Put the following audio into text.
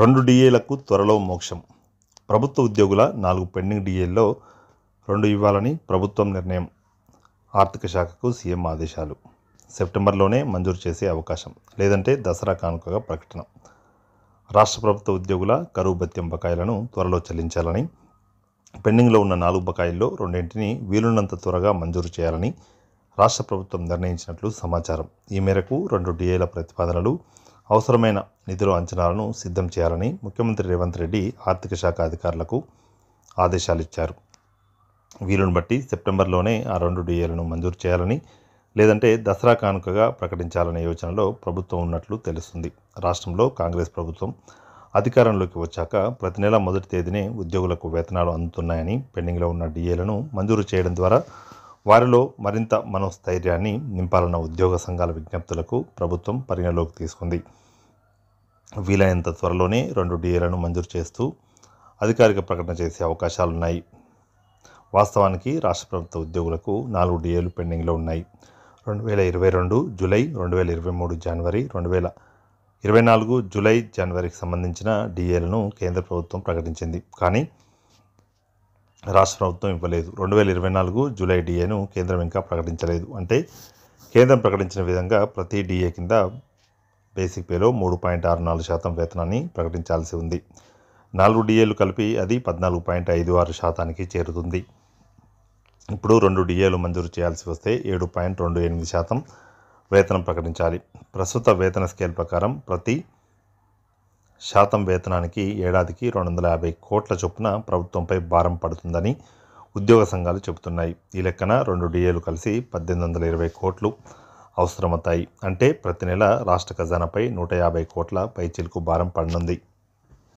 2 డిఏలకు త్వరలో మోక్షం. ప్రభుత్వ ఉద్యోగుల 4 పెండింగ్ డిఏల్లో 2 ఇవ్వాలని ప్రభుత్వం నిర్ణయం. ఆర్థిక శాఖకు సీఎం ఆదేశాలు. సెప్టెంబర్లోనే మంజూరు చేసే అవకాశం, లేదంటే దసరా కానుకగా ప్రకటన. రాష్ట్ర ప్రభుత్వ ఉద్యోగుల కరువు భత్యం బకాయిలను త్వరలో చెల్లించాలని, పెండింగ్లో ఉన్న 4 బకాయిల్లో 2ంటిని వీలున్నంత త్వరగా మంజూరు చేయాలని రాష్ట్ర ప్రభుత్వం నిర్ణయించినట్లు సమాచారం. ఈ మేరకు 2 డిఏల ప్రతిపాదనలు, అవసరమైన నిధుల అంచనాలను సిద్ధం చేయాలని ముఖ్యమంత్రి రేవంత్ రెడ్డి ఆర్థిక శాఖ అధికారులకు ఆదేశాలు ఇచ్చారు. వీలును బట్టి సెప్టెంబర్లోనే ఆ 2 డిఏలను మంజూరు చేయాలని, లేదంటే దసరా కానుకగా ప్రకటించాలనే యోచనలో ప్రభుత్వం ఉన్నట్లు తెలుస్తుంది. రాష్ట్రంలో కాంగ్రెస్ ప్రభుత్వం అధికారంలోకి వచ్చాక ప్రతి నెల మొదటి తేదీనే ఉద్యోగులకు వేతనాలు అందుతున్నాయని, పెండింగ్లో ఉన్న డిఏలను మంజూరు చేయడం ద్వారా వారిలో మరింత మనోస్థైర్యాన్ని నింపాలన్న ఉద్యోగ సంఘాల విజ్ఞప్తులకు ప్రభుత్వం పరిగణలోకి తీసుకుంది. వీలైనంత త్వరలోనే 2 డిఏలను మంజూరు చేస్తూ అధికారిక ప్రకటన చేసే అవకాశాలున్నాయి. వాస్తవానికి రాష్ట్ర ప్రభుత్వ ఉద్యోగులకు 4 డిఏలు పెండింగ్లో ఉన్నాయి. 2022 జూలై, 2023 జనవరి, 2024 జూలై, జనవరికి సంబంధించిన డిఏలను కేంద్ర ప్రభుత్వం ప్రకటించింది. కానీ రాష్ట్ర ప్రభుత్వం ఇవ్వలేదు. 2024 జూలై డిఏను కేంద్రం ఇంకా ప్రకటించలేదు. అంటే కేంద్రం ప్రకటించిన విధంగా ప్రతి డిఏ కింద బేసిక్ పేలో 3.64% వేతనాన్ని ప్రకటించాల్సి ఉంది. 4 డిఏలు కలిపి అది 14.56%కి చేరుతుంది. ఇప్పుడు 2 డిఏలు మంజూరు చేయాల్సి వస్తే 7.28% వేతనం ప్రకటించాలి. ప్రస్తుత వేతన స్కేల్ ప్రకారం ప్రతి శాతం వేతనానికి ఏడాదికి 250 కోట్ల చొప్పున ప్రభుత్వంపై భారం పడుతుందని ఉద్యోగ సంఘాలు చెబుతున్నాయి. ఈ లెక్కన 2 డిఏలు కలిసి 1820 కోట్లు అవసరమవుతాయి. అంటే ప్రతి నెల రాష్ట్ర ఖజానాపై 150 కోట్ల పైచిలుకు భారం పడనుంది.